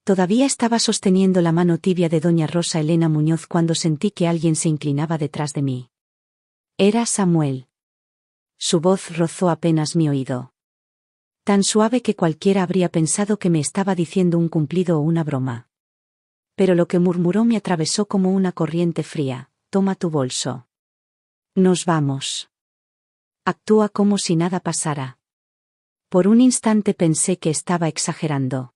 Todavía estaba sosteniendo la mano tibia de doña Rosa Elena Muñoz cuando sentí que alguien se inclinaba detrás de mí. Era Samuel. Su voz rozó apenas mi oído. Tan suave que cualquiera habría pensado que me estaba diciendo un cumplido o una broma. Pero lo que murmuró me atravesó como una corriente fría: toma tu bolso. Nos vamos. Actúa como si nada pasara. Por un instante pensé que estaba exagerando.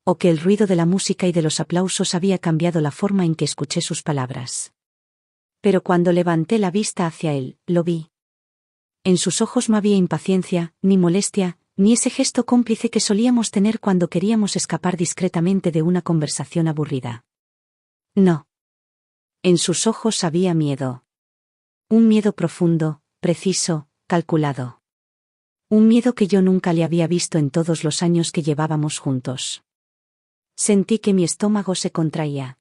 O que el ruido de la música y de los aplausos había cambiado la forma en que escuché sus palabras. Pero cuando levanté la vista hacia él, lo vi. En sus ojos no había impaciencia, ni molestia, ni ese gesto cómplice que solíamos tener cuando queríamos escapar discretamente de una conversación aburrida. No. En sus ojos había miedo. Un miedo profundo, preciso, calculado. Un miedo que yo nunca le había visto en todos los años que llevábamos juntos. Sentí que mi estómago se contraía.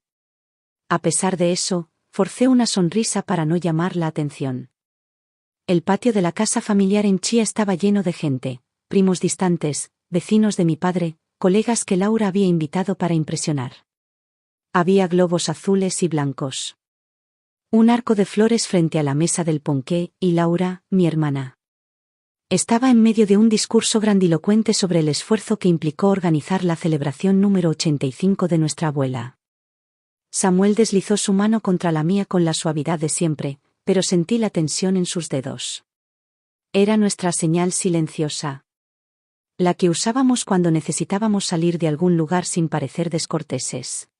A pesar de eso, forcé una sonrisa para no llamar la atención. El patio de la casa familiar en Chía estaba lleno de gente, primos distantes, vecinos de mi padre, colegas que Laura había invitado para impresionar. Había globos azules y blancos. Un arco de flores frente a la mesa del ponqué, y Laura, mi hermana. Estaba en medio de un discurso grandilocuente sobre el esfuerzo que implicó organizar la celebración número 85 de nuestra abuela. Samuel deslizó su mano contra la mía con la suavidad de siempre, pero sentí la tensión en sus dedos. Era nuestra señal silenciosa. La que usábamos cuando necesitábamos salir de algún lugar sin parecer descorteses.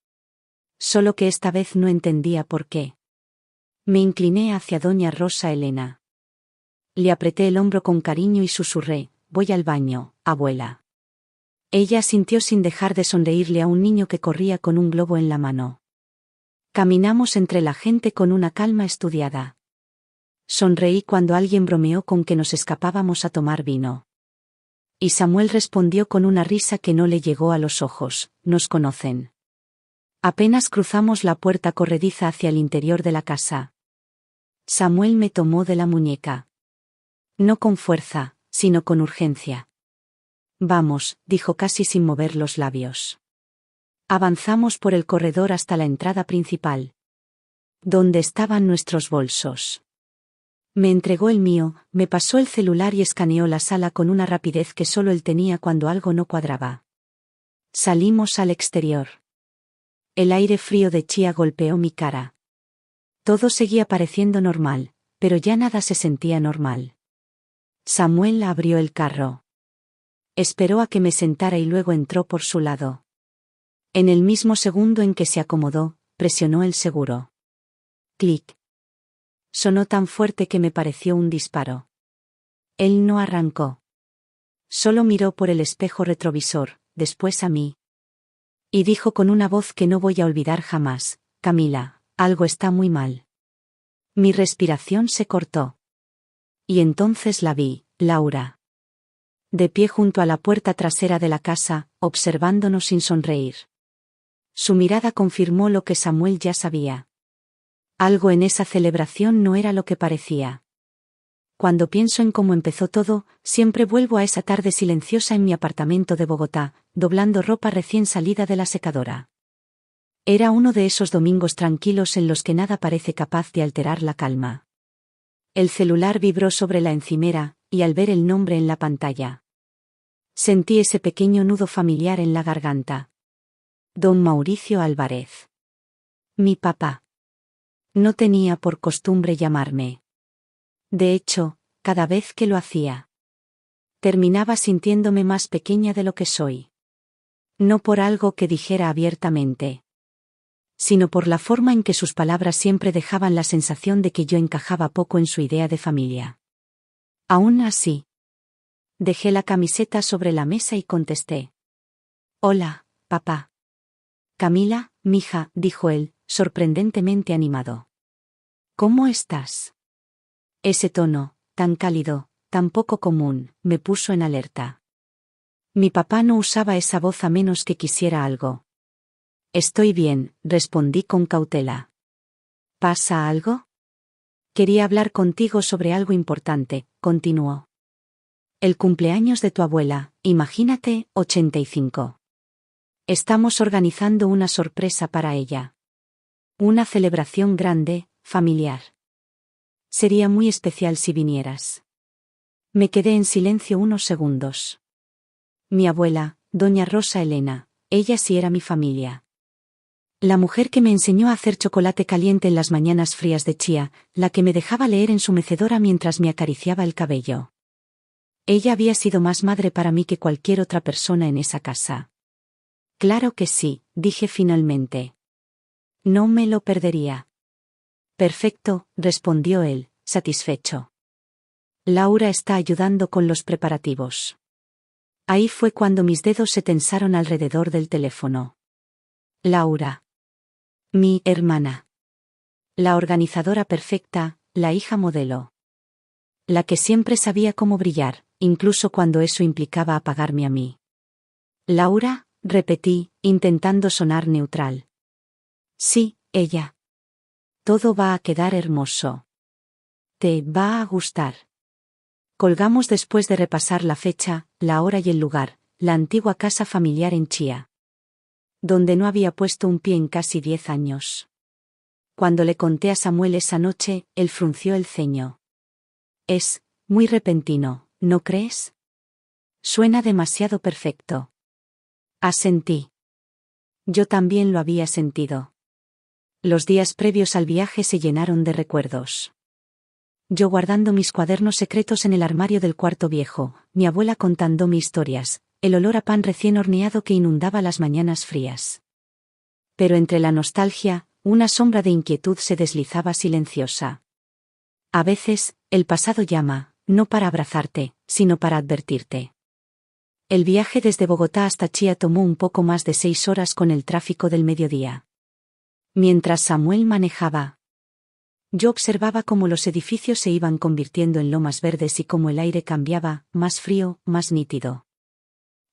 Solo que esta vez no entendía por qué. Me incliné hacia doña Rosa Elena. Le apreté el hombro con cariño y susurré: voy al baño, abuela. Ella asintió sin dejar de sonreírle a un niño que corría con un globo en la mano. Caminamos entre la gente con una calma estudiada. Sonreí cuando alguien bromeó con que nos escapábamos a tomar vino. Y Samuel respondió con una risa que no le llegó a los ojos: nos conocen. Apenas cruzamos la puerta corrediza hacia el interior de la casa. Samuel me tomó de la muñeca. No con fuerza, sino con urgencia. Vamos, dijo casi sin mover los labios. Avanzamos por el corredor hasta la entrada principal. ¿Dónde estaban nuestros bolsos? Me entregó el mío, me pasó el celular y escaneó la sala con una rapidez que solo él tenía cuando algo no cuadraba. Salimos al exterior. El aire frío de Chía golpeó mi cara. Todo seguía pareciendo normal, pero ya nada se sentía normal. Samuel abrió el carro. Esperó a que me sentara y luego entró por su lado. En el mismo segundo en que se acomodó, presionó el seguro. Clic. Sonó tan fuerte que me pareció un disparo. Él no arrancó. Solo miró por el espejo retrovisor, después a mí. Y dijo con una voz que no voy a olvidar jamás: Camila, algo está muy mal. Mi respiración se cortó. Y entonces la vi, Laura. De pie junto a la puerta trasera de la casa, observándonos sin sonreír. Su mirada confirmó lo que Samuel ya sabía. Algo en esa celebración no era lo que parecía. Cuando pienso en cómo empezó todo, siempre vuelvo a esa tarde silenciosa en mi apartamento de Bogotá, doblando ropa recién salida de la secadora. Era uno de esos domingos tranquilos en los que nada parece capaz de alterar la calma. El celular vibró sobre la encimera, y al ver el nombre en la pantalla, sentí ese pequeño nudo familiar en la garganta. Don Mauricio Álvarez. Mi papá. No tenía por costumbre llamarme. De hecho, cada vez que lo hacía, terminaba sintiéndome más pequeña de lo que soy. No por algo que dijera abiertamente, sino por la forma en que sus palabras siempre dejaban la sensación de que yo encajaba poco en su idea de familia. Aún así, dejé la camiseta sobre la mesa y contesté: hola, papá. Camila, mija, dijo él, sorprendentemente animado. ¿Cómo estás? Ese tono, tan cálido, tan poco común, me puso en alerta. Mi papá no usaba esa voz a menos que quisiera algo. Estoy bien, respondí con cautela. ¿Pasa algo? Quería hablar contigo sobre algo importante, continuó. El cumpleaños de tu abuela, imagínate, 85. Estamos organizando una sorpresa para ella. Una celebración grande, familiar. Sería muy especial si vinieras. Me quedé en silencio unos segundos. Mi abuela, doña Rosa Elena, ella sí era mi familia. La mujer que me enseñó a hacer chocolate caliente en las mañanas frías de Chía, la que me dejaba leer en su mecedora mientras me acariciaba el cabello. Ella había sido más madre para mí que cualquier otra persona en esa casa. Claro que sí, dije finalmente. No me lo perdería. Perfecto, respondió él, satisfecho. Laura está ayudando con los preparativos. Ahí fue cuando mis dedos se tensaron alrededor del teléfono. Laura. Mi hermana. La organizadora perfecta, la hija modelo. La que siempre sabía cómo brillar, incluso cuando eso implicaba apagarme a mí. Laura, repetí, intentando sonar neutral. Sí, ella. Todo va a quedar hermoso. Te va a gustar. Colgamos después de repasar la fecha, la hora y el lugar, la antigua casa familiar en Chía. Donde no había puesto un pie en casi 10 años. Cuando le conté a Samuel esa noche, él frunció el ceño. Es muy repentino, ¿no crees? Suena demasiado perfecto. Asentí. Yo también lo había sentido. Los días previos al viaje se llenaron de recuerdos. Yo guardando mis cuadernos secretos en el armario del cuarto viejo, mi abuela contándome historias, el olor a pan recién horneado que inundaba las mañanas frías. Pero entre la nostalgia, una sombra de inquietud se deslizaba silenciosa. A veces, el pasado llama, no para abrazarte, sino para advertirte. El viaje desde Bogotá hasta Chía tomó un poco más de 6 horas con el tráfico del mediodía. Mientras Samuel manejaba, yo observaba cómo los edificios se iban convirtiendo en lomas verdes y cómo el aire cambiaba, más frío, más nítido.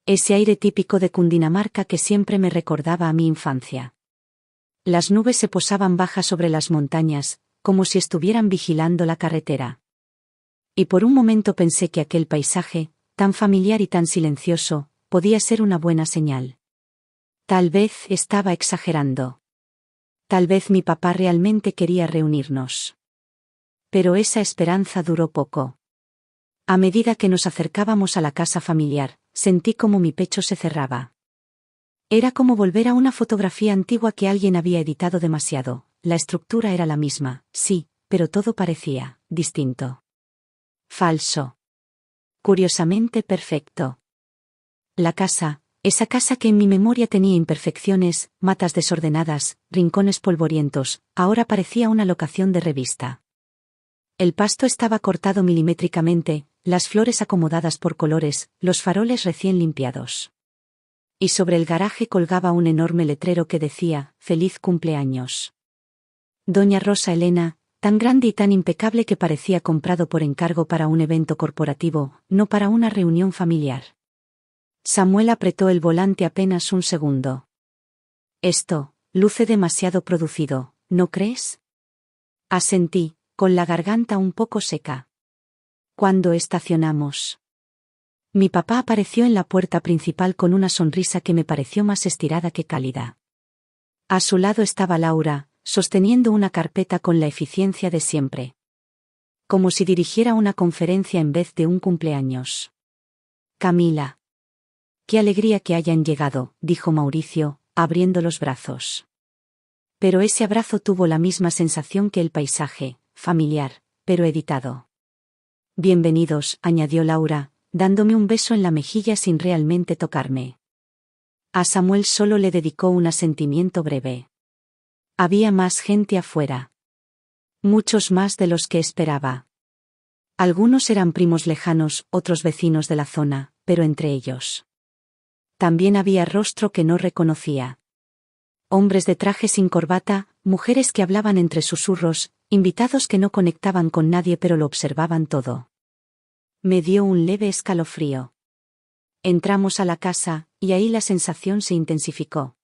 Ese aire típico de Cundinamarca que siempre me recordaba a mi infancia. Las nubes se posaban bajas sobre las montañas, como si estuvieran vigilando la carretera. Y por un momento pensé que aquel paisaje, tan familiar y tan silencioso, podía ser una buena señal. Tal vez estaba exagerando. Tal vez mi papá realmente quería reunirnos. Pero esa esperanza duró poco. A medida que nos acercábamos a la casa familiar, sentí como mi pecho se cerraba. Era como volver a una fotografía antigua que alguien había editado demasiado. La estructura era la misma, sí, pero todo parecía distinto. Falso. Curiosamente perfecto. La casa, esa casa que en mi memoria tenía imperfecciones, matas desordenadas, rincones polvorientos, ahora parecía una locación de revista. El pasto estaba cortado milimétricamente, las flores acomodadas por colores, los faroles recién limpiados. Y sobre el garaje colgaba un enorme letrero que decía, «Feliz cumpleaños». Doña Rosa Elena, tan grande y tan impecable que parecía comprado por encargo para un evento corporativo, no para una reunión familiar. Samuel apretó el volante apenas un segundo. Esto, luce demasiado producido, ¿no crees? Asentí, con la garganta un poco seca. ¿Cuándo estacionamos? Mi papá apareció en la puerta principal con una sonrisa que me pareció más estirada que cálida. A su lado estaba Laura, sosteniendo una carpeta con la eficiencia de siempre. Como si dirigiera una conferencia en vez de un cumpleaños. Camila. Qué alegría que hayan llegado, dijo Mauricio, abriendo los brazos. Pero ese abrazo tuvo la misma sensación que el paisaje, familiar, pero editado. Bienvenidos, añadió Laura, dándome un beso en la mejilla sin realmente tocarme. A Samuel solo le dedicó un asentimiento breve. Había más gente afuera. Muchos más de los que esperaba. Algunos eran primos lejanos, otros vecinos de la zona, pero entre ellos. También había rostro que no reconocía. Hombres de traje sin corbata, mujeres que hablaban entre susurros, invitados que no conectaban con nadie pero lo observaban todo. Me dio un leve escalofrío. Entramos a la casa, y ahí la sensación se intensificó.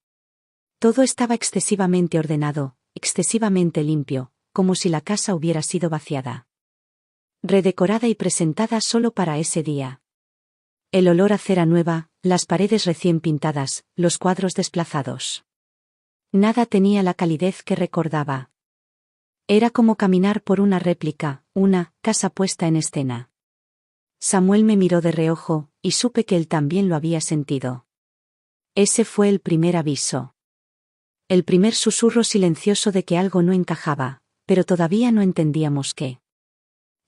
Todo estaba excesivamente ordenado, excesivamente limpio, como si la casa hubiera sido vaciada. Redecorada y presentada solo para ese día. El olor a cera nueva, las paredes recién pintadas, los cuadros desplazados. Nada tenía la calidez que recordaba. Era como caminar por una réplica, una casa puesta en escena. Samuel me miró de reojo, y supe que él también lo había sentido. Ese fue el primer aviso. El primer susurro silencioso de que algo no encajaba, pero todavía no entendíamos qué.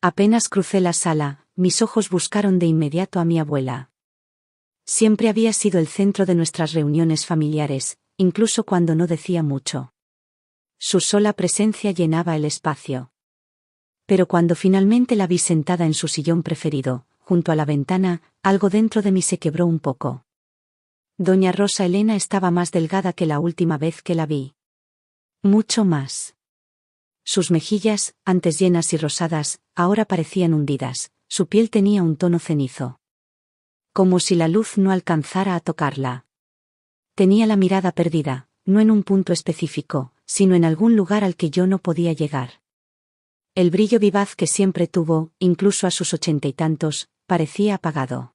Apenas crucé la sala, mis ojos buscaron de inmediato a mi abuela. Siempre había sido el centro de nuestras reuniones familiares, incluso cuando no decía mucho. Su sola presencia llenaba el espacio. Pero cuando finalmente la vi sentada en su sillón preferido, junto a la ventana, algo dentro de mí se quebró un poco. Doña Rosa Elena estaba más delgada que la última vez que la vi. Mucho más. Sus mejillas, antes llenas y rosadas, ahora parecían hundidas, su piel tenía un tono cenizo. Como si la luz no alcanzara a tocarla. Tenía la mirada perdida, no en un punto específico, sino en algún lugar al que yo no podía llegar. El brillo vivaz que siempre tuvo, incluso a sus 80 y tantos, parecía apagado.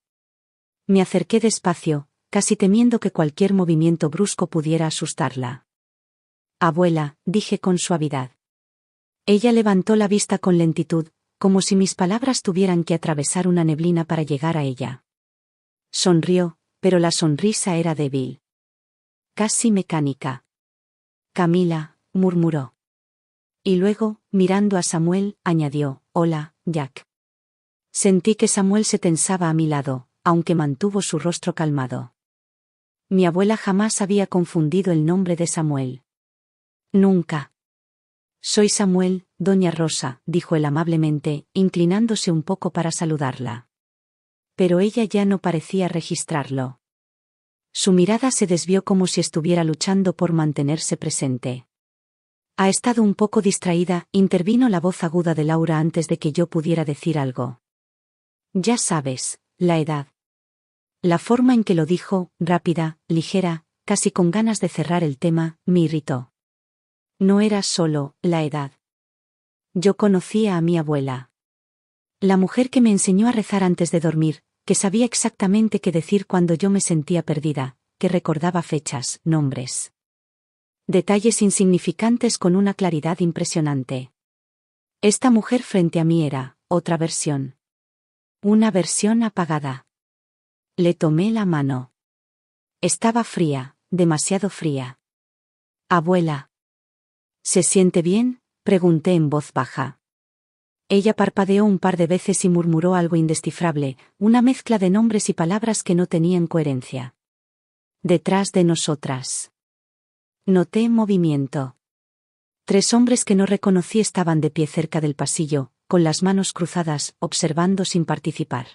Me acerqué despacio, casi temiendo que cualquier movimiento brusco pudiera asustarla. «Abuela», dije con suavidad. Ella levantó la vista con lentitud, como si mis palabras tuvieran que atravesar una neblina para llegar a ella. Sonrió, pero la sonrisa era débil. Casi mecánica. «Camila», murmuró. Y luego, mirando a Samuel, añadió, «Hola, Jack». Sentí que Samuel se tensaba a mi lado, aunque mantuvo su rostro calmado. Mi abuela jamás había confundido el nombre de Samuel. Nunca. «Soy Samuel, doña Rosa», dijo él amablemente, inclinándose un poco para saludarla. Pero ella ya no parecía registrarlo. Su mirada se desvió como si estuviera luchando por mantenerse presente. «Ha estado un poco distraída», intervino la voz aguda de Laura antes de que yo pudiera decir algo. «Ya sabes, la edad». La forma en que lo dijo, rápida, ligera, casi con ganas de cerrar el tema, me irritó. No era solo la edad. Yo conocía a mi abuela. La mujer que me enseñó a rezar antes de dormir, que sabía exactamente qué decir cuando yo me sentía perdida, que recordaba fechas, nombres. Detalles insignificantes con una claridad impresionante. Esta mujer frente a mí era, otra versión. Una versión apagada. Le tomé la mano. Estaba fría, demasiado fría. «Abuela». «¿Se siente bien?», pregunté en voz baja. Ella parpadeó un par de veces y murmuró algo indescifrable, una mezcla de nombres y palabras que no tenían coherencia. Detrás de nosotras. Noté movimiento. 3 hombres que no reconocí estaban de pie cerca del pasillo, con las manos cruzadas, observando sin participar.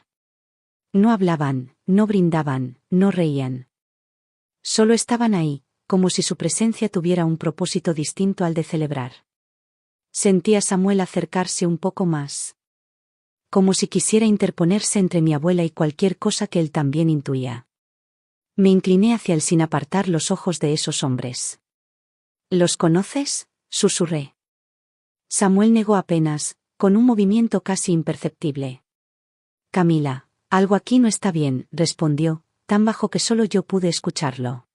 No hablaban, no brindaban, no reían. Solo estaban ahí, como si su presencia tuviera un propósito distinto al de celebrar. Sentí a Samuel acercarse un poco más. Como si quisiera interponerse entre mi abuela y cualquier cosa que él también intuía. Me incliné hacia él sin apartar los ojos de esos hombres. «¿Los conoces?», susurré. Samuel negó apenas, con un movimiento casi imperceptible. «Camila, algo aquí no está bien», respondió, tan bajo que solo yo pude escucharlo.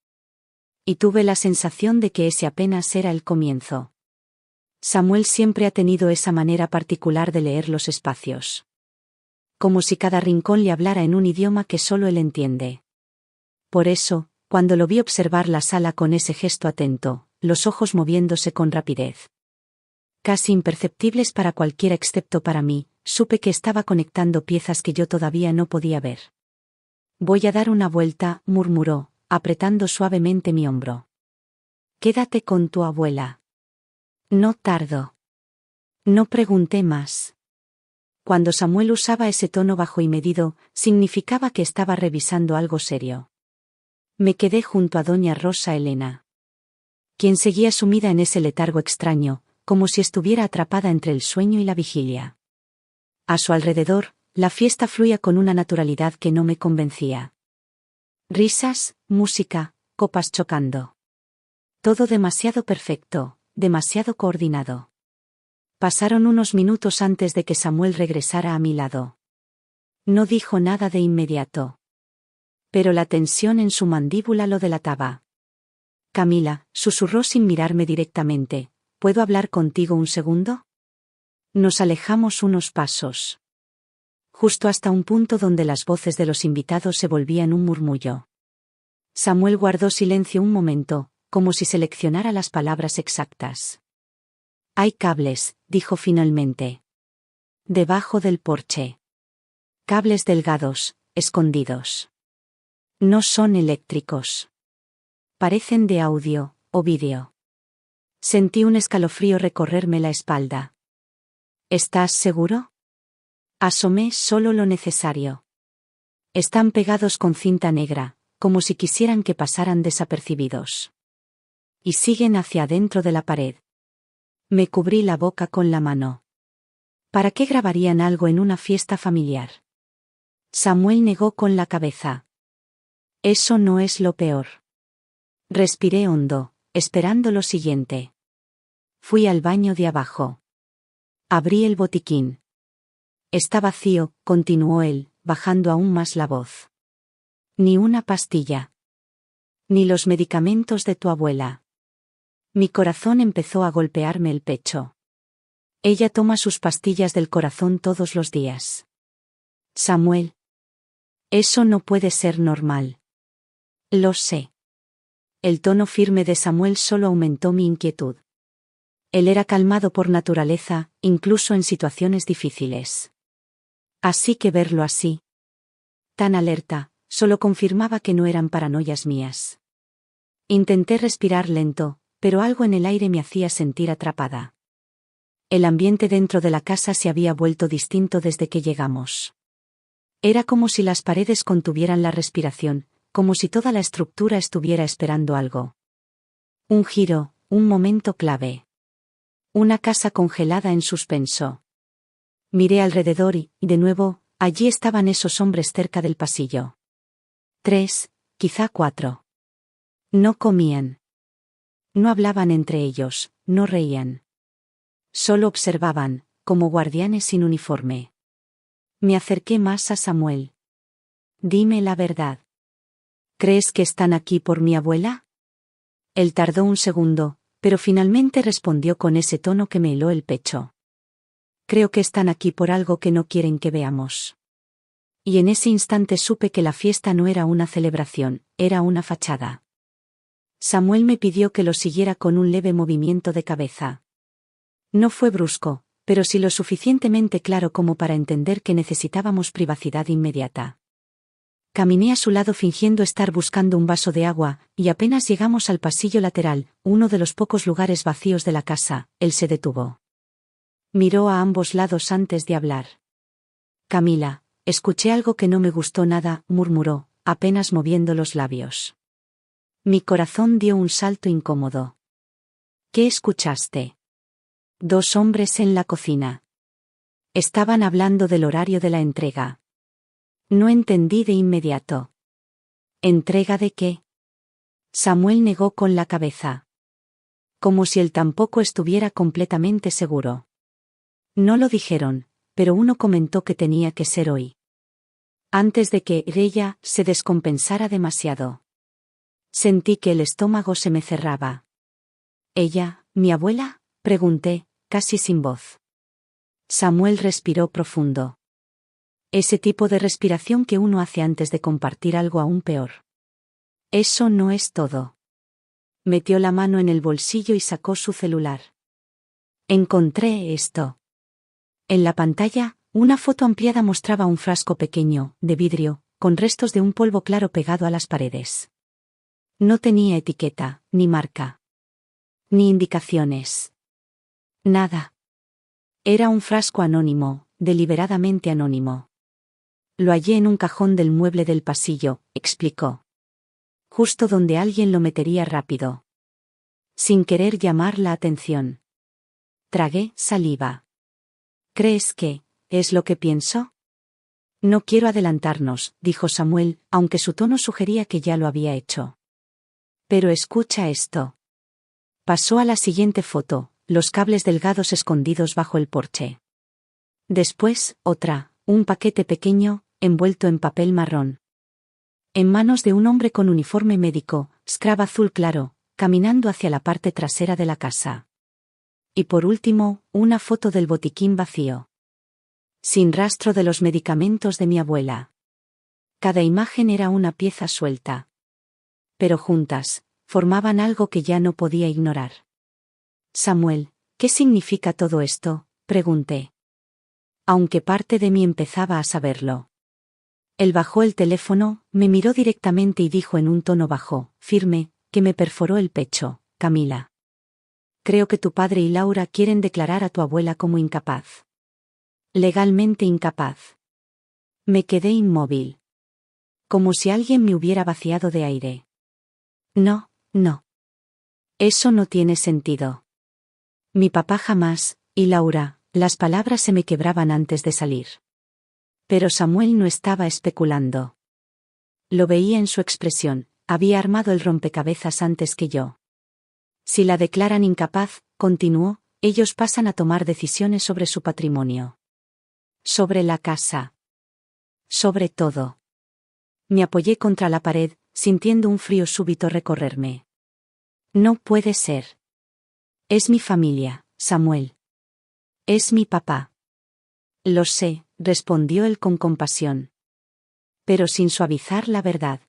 Y tuve la sensación de que ese apenas era el comienzo. Samuel siempre ha tenido esa manera particular de leer los espacios. Como si cada rincón le hablara en un idioma que solo él entiende. Por eso, cuando lo vi observar la sala con ese gesto atento, los ojos moviéndose con rapidez, casi imperceptibles para cualquiera excepto para mí, supe que estaba conectando piezas que yo todavía no podía ver. «Voy a dar una vuelta», murmuró, apretando suavemente mi hombro. «Quédate con tu abuela». «No tardo». No pregunté más. Cuando Samuel usaba ese tono bajo y medido, significaba que estaba revisando algo serio. Me quedé junto a doña Rosa Elena, quien seguía sumida en ese letargo extraño, como si estuviera atrapada entre el sueño y la vigilia. A su alrededor, la fiesta fluía con una naturalidad que no me convencía. Risas, música, copas chocando. Todo demasiado perfecto, demasiado coordinado. Pasaron unos minutos antes de que Samuel regresara a mi lado. No dijo nada de inmediato. pero la tensión en su mandíbula lo delataba. Camila, susurró sin mirarme directamente, ¿puedo hablar contigo un segundo? Nos alejamos unos pasos. Justo hasta un punto donde las voces de los invitados se volvían un murmullo. Samuel guardó silencio un momento, como si seleccionara las palabras exactas. Hay cables, dijo finalmente. Debajo del porche. Cables delgados, escondidos. No son eléctricos. Parecen de audio, o vídeo. Sentí un escalofrío recorrerme la espalda. ¿Estás seguro? Asomé solo lo necesario. Están pegados con cinta negra, como si quisieran que pasaran desapercibidos. Y siguen hacia adentro de la pared. Me cubrí la boca con la mano. ¿Para qué grabarían algo en una fiesta familiar? Samuel negó con la cabeza. Eso no es lo peor. Respiré hondo, esperando lo siguiente. Fui al baño de abajo. Abrí el botiquín. Está vacío, continuó él, bajando aún más la voz. Ni una pastilla. Ni los medicamentos de tu abuela. Mi corazón empezó a golpearme el pecho. Ella toma sus pastillas del corazón todos los días. Samuel. Eso no puede ser normal. Lo sé. El tono firme de Samuel solo aumentó mi inquietud. Él era calmado por naturaleza, incluso en situaciones difíciles. Así que verlo así, tan alerta, solo confirmaba que no eran paranoias mías. Intenté respirar lento, pero algo en el aire me hacía sentir atrapada. El ambiente dentro de la casa se había vuelto distinto desde que llegamos. Era como si las paredes contuvieran la respiración, como si toda la estructura estuviera esperando algo. Un giro, un momento clave. Una casa congelada en suspenso. Miré alrededor y, de nuevo, allí estaban esos hombres cerca del pasillo. 3, quizá 4. No comían. No hablaban entre ellos, no reían. Solo observaban, como guardianes sin uniforme. Me acerqué más a Samuel. Dime la verdad. ¿Crees que están aquí por mi abuela? Él tardó un segundo, pero finalmente respondió con ese tono que me heló el pecho. Creo que están aquí por algo que no quieren que veamos. Y en ese instante supe que la fiesta no era una celebración, era una fachada. Samuel me pidió que lo siguiera con un leve movimiento de cabeza. No fue brusco, pero sí lo suficientemente claro como para entender que necesitábamos privacidad inmediata. Caminé a su lado fingiendo estar buscando un vaso de agua, y apenas llegamos al pasillo lateral, uno de los pocos lugares vacíos de la casa, él se detuvo. Miró a ambos lados antes de hablar. Camila, escuché algo que no me gustó nada, murmuró, apenas moviendo los labios. Mi corazón dio un salto incómodo. ¿Qué escuchaste? 2 hombres en la cocina. Estaban hablando del horario de la entrega. No entendí de inmediato. ¿Entrega de qué? Samuel negó con la cabeza. Como si él tampoco estuviera completamente seguro. No lo dijeron, pero uno comentó que tenía que ser hoy. Antes de que ella se descompensara demasiado. Sentí que el estómago se me cerraba. ¿Ella, mi abuela? Pregunté, casi sin voz. Samuel respiró profundo. Ese tipo de respiración que uno hace antes de compartir algo aún peor. Eso no es todo. Metió la mano en el bolsillo y sacó su celular. Encontré esto. En la pantalla, una foto ampliada mostraba un frasco pequeño, de vidrio, con restos de un polvo claro pegado a las paredes. No tenía etiqueta, ni marca. Ni indicaciones. Nada. Era un frasco anónimo, deliberadamente anónimo. Lo hallé en un cajón del mueble del pasillo, explicó. Justo donde alguien lo metería rápido. Sin querer llamar la atención. Tragué saliva. ¿Crees que es lo que pienso? No quiero adelantarnos, dijo Samuel, aunque su tono sugería que ya lo había hecho. Pero escucha esto. Pasó a la siguiente foto, los cables delgados escondidos bajo el porche. Después, otra, un paquete pequeño, envuelto en papel marrón. En manos de un hombre con uniforme médico, scrub azul claro, caminando hacia la parte trasera de la casa. Y por último, una foto del botiquín vacío. Sin rastro de los medicamentos de mi abuela. Cada imagen era una pieza suelta. Pero juntas, formaban algo que ya no podía ignorar. Samuel, ¿qué significa todo esto?, pregunté. Aunque parte de mí empezaba a saberlo. Él bajó el teléfono, me miró directamente y dijo en un tono bajo, firme, que me perforó el pecho: Camila. Creo que tu padre y Laura quieren declarar a tu abuela como incapaz. Legalmente incapaz. Me quedé inmóvil. Como si alguien me hubiera vaciado de aire. No, no. Eso no tiene sentido. Mi papá jamás, y Laura, las palabras se me quebraban antes de salir. Pero Samuel no estaba especulando. Lo veía en su expresión, había armado el rompecabezas antes que yo. Si la declaran incapaz, continuó, ellos pasan a tomar decisiones sobre su patrimonio. Sobre la casa. Sobre todo. Me apoyé contra la pared, sintiendo un frío súbito recorrerme. No puede ser. Es mi familia, Samuel. Es mi papá. Lo sé, respondió él con compasión. Pero sin suavizar la verdad.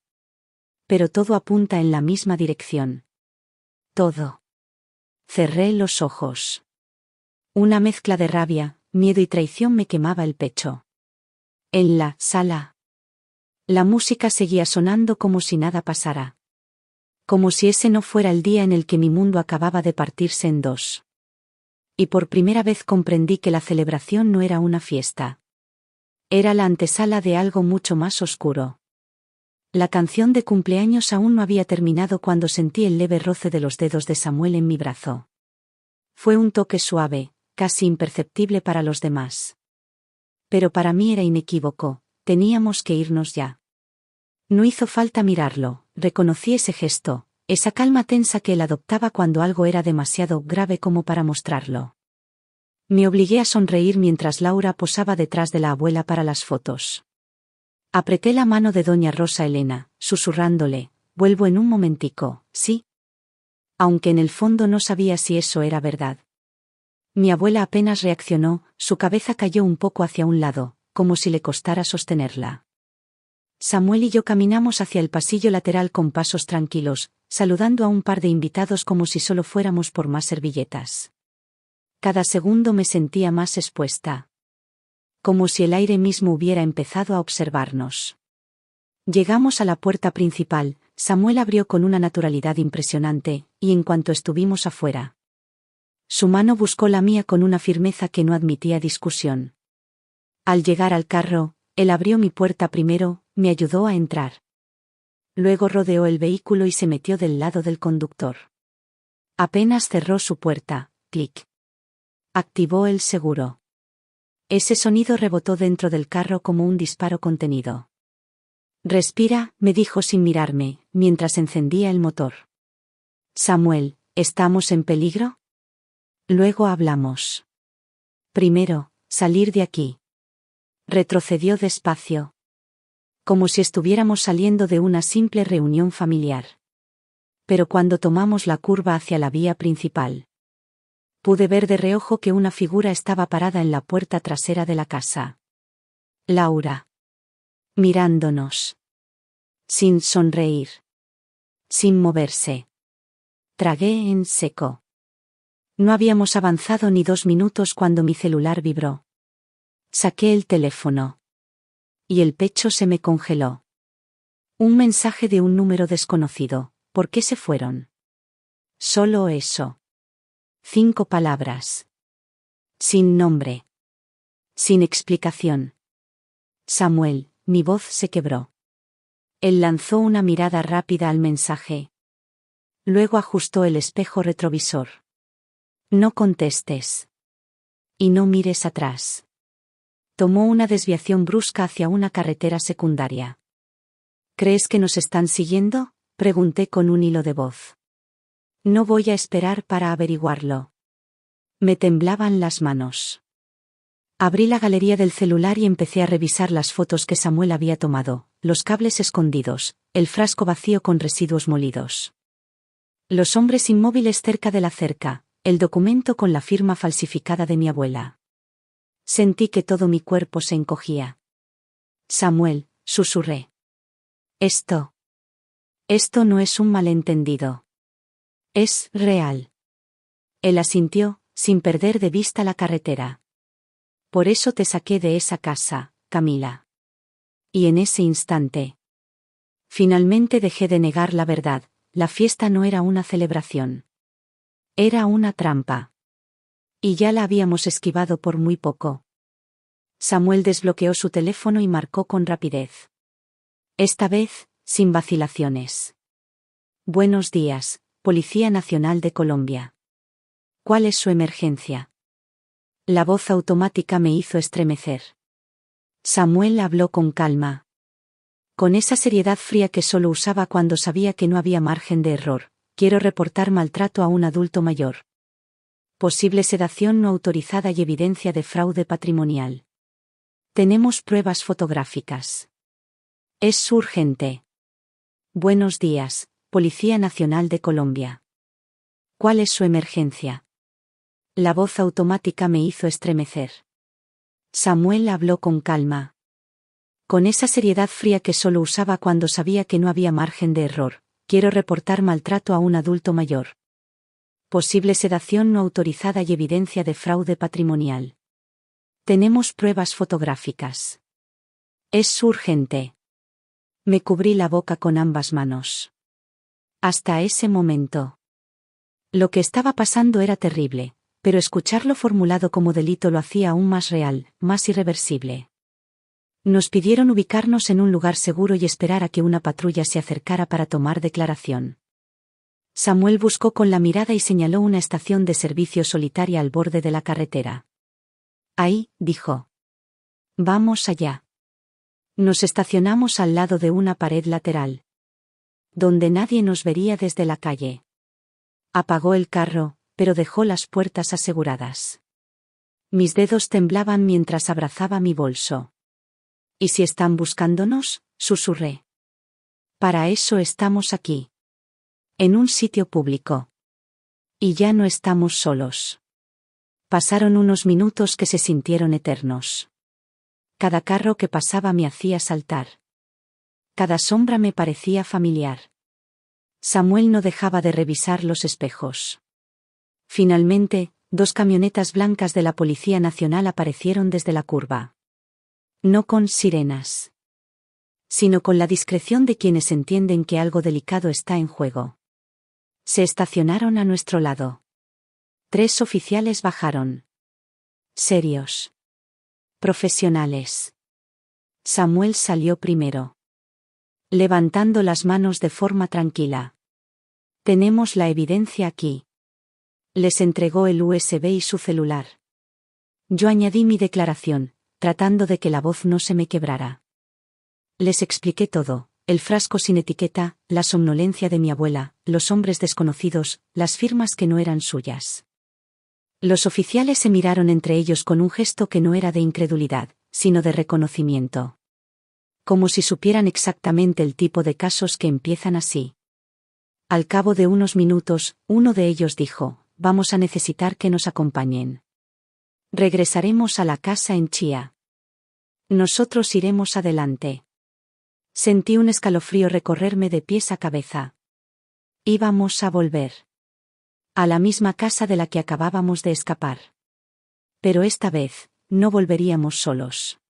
Pero todo apunta en la misma dirección. Todo. Cerré los ojos. Una mezcla de rabia, miedo y traición me quemaba el pecho. En la sala. La música seguía sonando como si nada pasara. Como si ese no fuera el día en el que mi mundo acababa de partirse en dos. Y por primera vez comprendí que la celebración no era una fiesta. Era la antesala de algo mucho más oscuro. La canción de cumpleaños aún no había terminado cuando sentí el leve roce de los dedos de Samuel en mi brazo. Fue un toque suave, casi imperceptible para los demás. Pero para mí era inequívoco, teníamos que irnos ya. No hizo falta mirarlo, reconocí ese gesto, esa calma tensa que él adoptaba cuando algo era demasiado grave como para mostrarlo. Me obligué a sonreír mientras Laura posaba detrás de la abuela para las fotos. Apreté la mano de doña Rosa Elena, susurrándole: vuelvo en un momentico, ¿sí? Aunque en el fondo no sabía si eso era verdad. Mi abuela apenas reaccionó, su cabeza cayó un poco hacia un lado, como si le costara sostenerla. Samuel y yo caminamos hacia el pasillo lateral con pasos tranquilos, saludando a un par de invitados como si solo fuéramos por más servilletas. Cada segundo me sentía más expuesta. Como si el aire mismo hubiera empezado a observarnos. Llegamos a la puerta principal, Samuel abrió con una naturalidad impresionante, y en cuanto estuvimos afuera, su mano buscó la mía con una firmeza que no admitía discusión. Al llegar al carro, él abrió mi puerta primero, me ayudó a entrar. Luego rodeó el vehículo y se metió del lado del conductor. Apenas cerró su puerta, clic. Activó el seguro. Ese sonido rebotó dentro del carro como un disparo contenido. Respira, me dijo sin mirarme, mientras encendía el motor. Samuel, ¿estamos en peligro? Luego hablamos. Primero, salir de aquí. Retrocedió despacio. Como si estuviéramos saliendo de una simple reunión familiar. Pero cuando tomamos la curva hacia la vía principal, pude ver de reojo que una figura estaba parada en la puerta trasera de la casa. Laura. Mirándonos. Sin sonreír. Sin moverse. Tragué en seco. No habíamos avanzado ni 2 minutos cuando mi celular vibró. Saqué el teléfono. Y el pecho se me congeló. Un mensaje de un número desconocido. ¿Por qué se fueron? Solo eso. 5 palabras. Sin nombre. Sin explicación. Samuel, mi voz se quebró. Él lanzó una mirada rápida al mensaje. Luego ajustó el espejo retrovisor. No contestes. Y no mires atrás. Tomó una desviación brusca hacia una carretera secundaria. ¿Crees que nos están siguiendo?, pregunté con un hilo de voz. No voy a esperar para averiguarlo. Me temblaban las manos. Abrí la galería del celular y empecé a revisar las fotos que Samuel había tomado, los cables escondidos, el frasco vacío con residuos molidos. Los hombres inmóviles cerca de la cerca, el documento con la firma falsificada de mi abuela. Sentí que todo mi cuerpo se encogía. Samuel, susurré. Esto no es un malentendido. Es real. Él asintió, sin perder de vista la carretera. Por eso te saqué de esa casa, Camila. Y en ese instante, finalmente dejé de negar la verdad, la fiesta no era una celebración. Era una trampa. Y ya la habíamos esquivado por muy poco. Samuel desbloqueó su teléfono y marcó con rapidez. Esta vez, sin vacilaciones. Buenos días, Policía Nacional de Colombia. ¿Cuál es su emergencia? La voz automática me hizo estremecer. Samuel habló con calma. Con esa seriedad fría que solo usaba cuando sabía que no había margen de error. Quiero reportar maltrato a un adulto mayor. Posible sedación no autorizada y evidencia de fraude patrimonial. Tenemos pruebas fotográficas. Es urgente. Buenos días, Policía Nacional de Colombia. ¿Cuál es su emergencia? La voz automática me hizo estremecer. Samuel habló con calma. Con esa seriedad fría que solo usaba cuando sabía que no había margen de error. Quiero reportar maltrato a un adulto mayor. Posible sedación no autorizada y evidencia de fraude patrimonial. Tenemos pruebas fotográficas. Es urgente. Me cubrí la boca con ambas manos. Hasta ese momento. Lo que estaba pasando era terrible, pero escucharlo formulado como delito lo hacía aún más real, más irreversible. Nos pidieron ubicarnos en un lugar seguro y esperar a que una patrulla se acercara para tomar declaración. Samuel buscó con la mirada y señaló una estación de servicio solitaria al borde de la carretera. Ahí, dijo. Vamos allá. Nos estacionamos al lado de una pared lateral, donde nadie nos vería desde la calle. Apagó el carro, pero dejó las puertas aseguradas. Mis dedos temblaban mientras abrazaba mi bolso. ¿Y si están buscándonos?, susurré. Para eso estamos aquí. En un sitio público. Y ya no estamos solos. Pasaron unos minutos que se sintieron eternos. Cada carro que pasaba me hacía saltar. Cada sombra me parecía familiar. Samuel no dejaba de revisar los espejos. Finalmente, 2 camionetas blancas de la Policía Nacional aparecieron desde la curva. No con sirenas, sino con la discreción de quienes entienden que algo delicado está en juego. Se estacionaron a nuestro lado. 3 oficiales bajaron. Serios. Profesionales. Samuel salió primero, levantando las manos de forma tranquila. Tenemos la evidencia aquí. Les entregó el USB y su celular. Yo añadí mi declaración, tratando de que la voz no se me quebrara. Les expliqué todo, el frasco sin etiqueta, la somnolencia de mi abuela, los hombres desconocidos, las firmas que no eran suyas. Los oficiales se miraron entre ellos con un gesto que no era de incredulidad, sino de reconocimiento. Como si supieran exactamente el tipo de casos que empiezan así. Al cabo de unos minutos, uno de ellos dijo, vamos a necesitar que nos acompañen. Regresaremos a la casa en Chía. Nosotros iremos adelante. Sentí un escalofrío recorrerme de pies a cabeza. Íbamos a volver. A la misma casa de la que acabábamos de escapar. Pero esta vez, no volveríamos solos.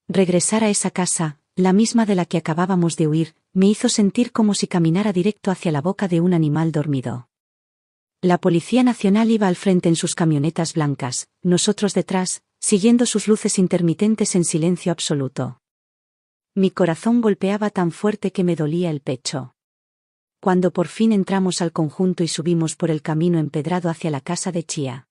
Regresar a esa casa, la misma de la que acabábamos de huir, me hizo sentir como si caminara directo hacia la boca de un animal dormido. La Policía Nacional iba al frente en sus camionetas blancas, nosotros detrás, siguiendo sus luces intermitentes en silencio absoluto. Mi corazón golpeaba tan fuerte que me dolía el pecho. Cuando por fin entramos al conjunto y subimos por el camino empedrado hacia la casa de Chía,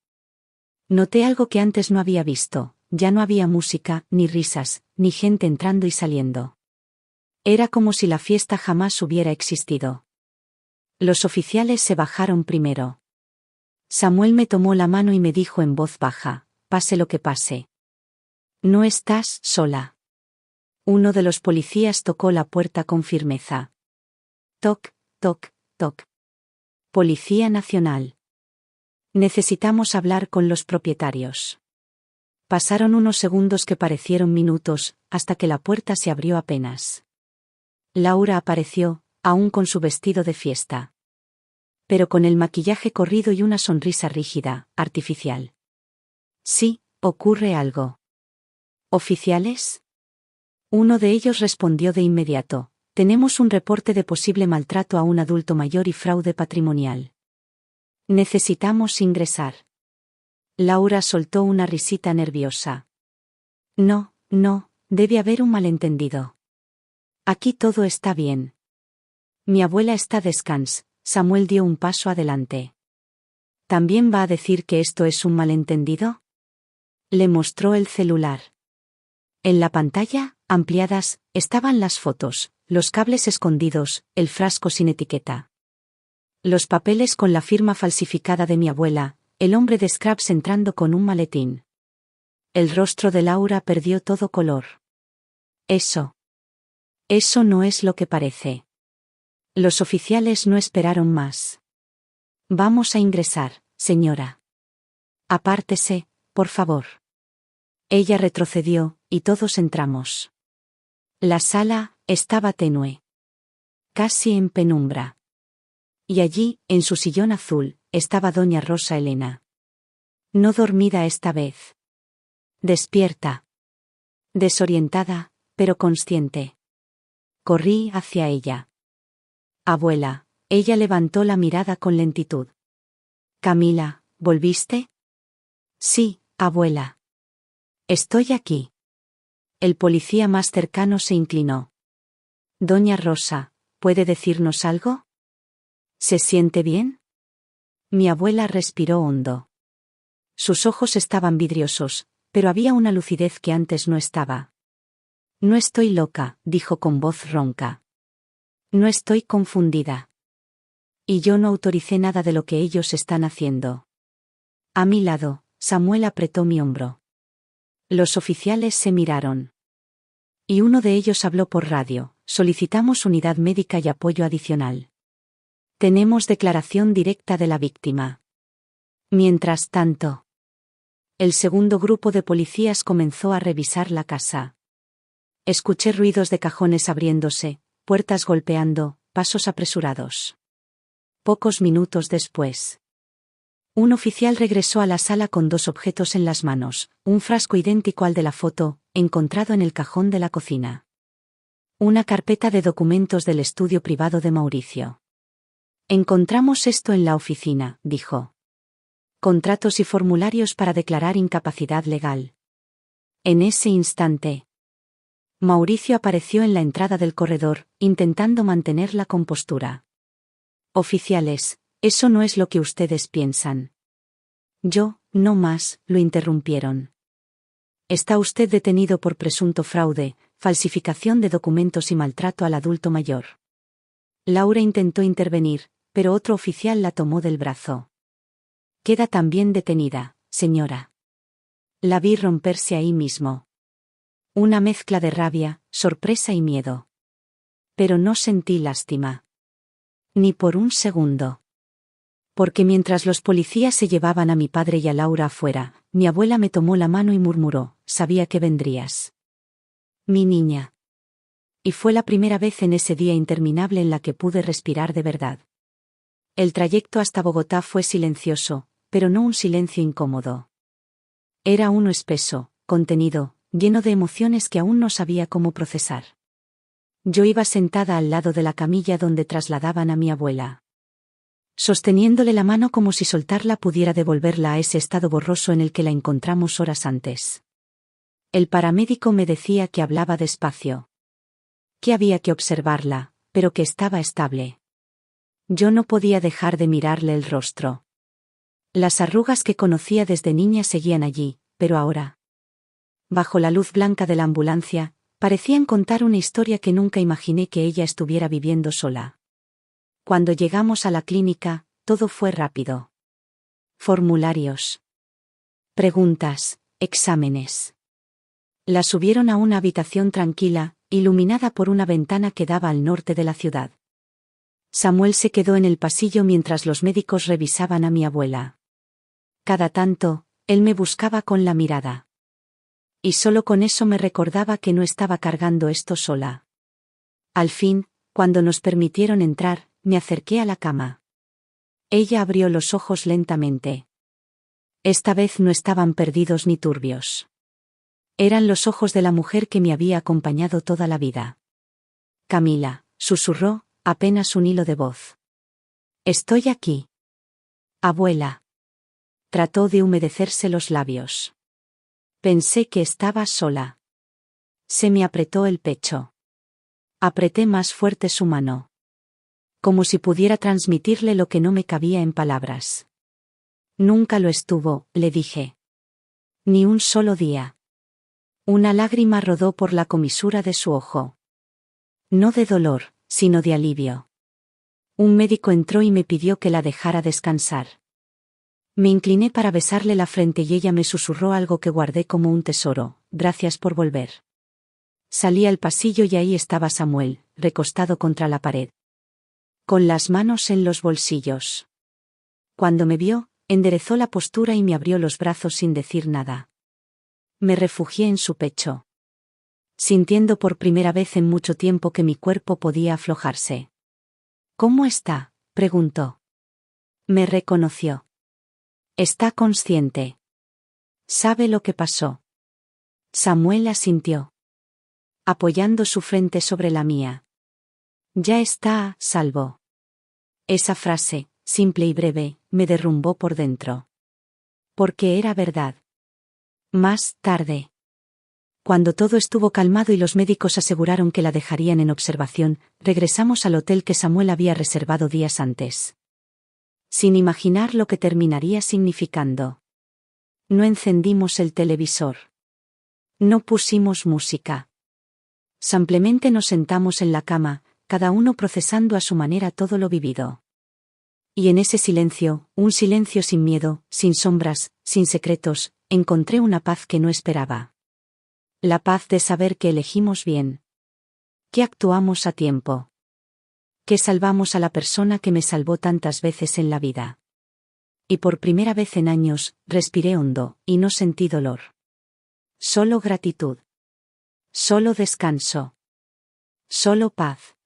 noté algo que antes no había visto, ya no había música, ni risas, ni gente entrando y saliendo. Era como si la fiesta jamás hubiera existido. Los oficiales se bajaron primero. Samuel me tomó la mano y me dijo en voz baja, pase lo que pase, No estás sola. Uno de los policías tocó la puerta con firmeza. Toc, toc, toc. Policía Nacional. Necesitamos hablar con los propietarios. Pasaron unos segundos que parecieron minutos, hasta que la puerta se abrió apenas. Laura apareció, aún con su vestido de fiesta. Pero con el maquillaje corrido y una sonrisa rígida, artificial. Sí, ocurre algo. ¿Oficiales? Uno de ellos respondió de inmediato. Tenemos un reporte de posible maltrato a un adulto mayor y fraude patrimonial. Necesitamos ingresar. Laura soltó una risita nerviosa. No, debe haber un malentendido. Aquí todo está bien. Mi abuela está descans. Samuel dio un paso adelante. ¿También va a decir que esto es un malentendido? Le mostró el celular. En la pantalla, ampliadas, estaban las fotos, los cables escondidos, el frasco sin etiqueta. Los papeles con la firma falsificada de mi abuela, el hombre de Scraps entrando con un maletín. El rostro de Laura perdió todo color. Eso no es lo que parece. Los oficiales no esperaron más. Vamos a ingresar, señora. Apártese, por favor. Ella retrocedió, y todos entramos. La sala estaba tenue. Casi en penumbra. Y allí, en su sillón azul, estaba doña Rosa Elena. No dormida esta vez. Despierta. Desorientada, pero consciente. Corrí hacia ella. Abuela, ella levantó la mirada con lentitud. Camila, ¿volviste? Sí, abuela. Estoy aquí. El policía más cercano se inclinó. Doña Rosa, ¿puede decirnos algo? ¿Se siente bien? Mi abuela respiró hondo. Sus ojos estaban vidriosos, pero había una lucidez que antes no estaba. No estoy loca, dijo con voz ronca. No estoy confundida. Y yo no autoricé nada de lo que ellos están haciendo. A mi lado, Samuel apretó mi hombro. Los oficiales se miraron. Y uno de ellos habló por radio: solicitamos unidad médica y apoyo adicional. Tenemos declaración directa de la víctima. Mientras tanto, el segundo grupo de policías comenzó a revisar la casa. Escuché ruidos de cajones abriéndose, puertas golpeando, pasos apresurados. Pocos minutos después, un oficial regresó a la sala con dos objetos en las manos: un frasco idéntico al de la foto, encontrado en el cajón de la cocina. Una carpeta de documentos del estudio privado de Mauricio. Encontramos esto en la oficina, dijo. Contratos y formularios para declarar incapacidad legal. En ese instante, Mauricio apareció en la entrada del corredor, intentando mantener la compostura. Oficiales, eso no es lo que ustedes piensan. Yo, no más, lo interrumpieron. Está usted detenido por presunto fraude, falsificación de documentos y maltrato al adulto mayor. Laura intentó intervenir, pero otro oficial la tomó del brazo. Queda también detenida, señora. La vi romperse ahí mismo. Una mezcla de rabia, sorpresa y miedo. Pero no sentí lástima. Ni por un segundo. Porque mientras los policías se llevaban a mi padre y a Laura afuera, mi abuela me tomó la mano y murmuró: sabía que vendrías. Mi niña. Y fue la primera vez en ese día interminable en la que pude respirar de verdad. El trayecto hasta Bogotá fue silencioso, pero no un silencio incómodo. Era uno espeso, contenido, lleno de emociones que aún no sabía cómo procesar. Yo iba sentada al lado de la camilla donde trasladaban a mi abuela, sosteniéndole la mano como si soltarla pudiera devolverla a ese estado borroso en el que la encontramos horas antes. El paramédico me decía que hablaba despacio. Que había que observarla, pero que estaba estable. Yo no podía dejar de mirarle el rostro. Las arrugas que conocía desde niña seguían allí, pero ahora, bajo la luz blanca de la ambulancia, parecían contar una historia que nunca imaginé que ella estuviera viviendo sola. Cuando llegamos a la clínica, todo fue rápido. Formularios. Preguntas, exámenes. La subieron a una habitación tranquila, iluminada por una ventana que daba al norte de la ciudad. Samuel se quedó en el pasillo mientras los médicos revisaban a mi abuela. Cada tanto, él me buscaba con la mirada. Y solo con eso me recordaba que no estaba cargando esto sola. Al fin, cuando nos permitieron entrar, me acerqué a la cama. Ella abrió los ojos lentamente. Esta vez no estaban perdidos ni turbios. Eran los ojos de la mujer que me había acompañado toda la vida. Camila, susurró, apenas un hilo de voz. Estoy aquí. Abuela. Trató de humedecerse los labios. Pensé que estaba sola. Se me apretó el pecho. Apreté más fuerte su mano. Como si pudiera transmitirle lo que no me cabía en palabras. Nunca lo estuvo, le dije. Ni un solo día. Una lágrima rodó por la comisura de su ojo. No de dolor, sino de alivio. Un médico entró y me pidió que la dejara descansar. Me incliné para besarle la frente y ella me susurró algo que guardé como un tesoro: gracias por volver. Salí al pasillo y ahí estaba Samuel, recostado contra la pared. Con las manos en los bolsillos. Cuando me vio, enderezó la postura y me abrió los brazos sin decir nada. Me refugié en su pecho. Sintiendo por primera vez en mucho tiempo que mi cuerpo podía aflojarse. ¿Cómo está?, preguntó. Me reconoció. Está consciente. ¿Sabe lo que pasó? Samuel asintió, apoyando su frente sobre la mía. Ya está a salvo. Esa frase, simple y breve, me derrumbó por dentro. Porque era verdad. Más tarde. Cuando todo estuvo calmado y los médicos aseguraron que la dejarían en observación, regresamos al hotel que Samuel había reservado días antes. Sin imaginar lo que terminaría significando. No encendimos el televisor. No pusimos música. Simplemente nos sentamos en la cama, cada uno procesando a su manera todo lo vivido. Y en ese silencio, un silencio sin miedo, sin sombras, sin secretos, encontré una paz que no esperaba. La paz de saber que elegimos bien. Que actuamos a tiempo. Que salvamos a la persona que me salvó tantas veces en la vida. Y por primera vez en años, respiré hondo, y no sentí dolor. Solo gratitud. Solo descanso. Solo paz.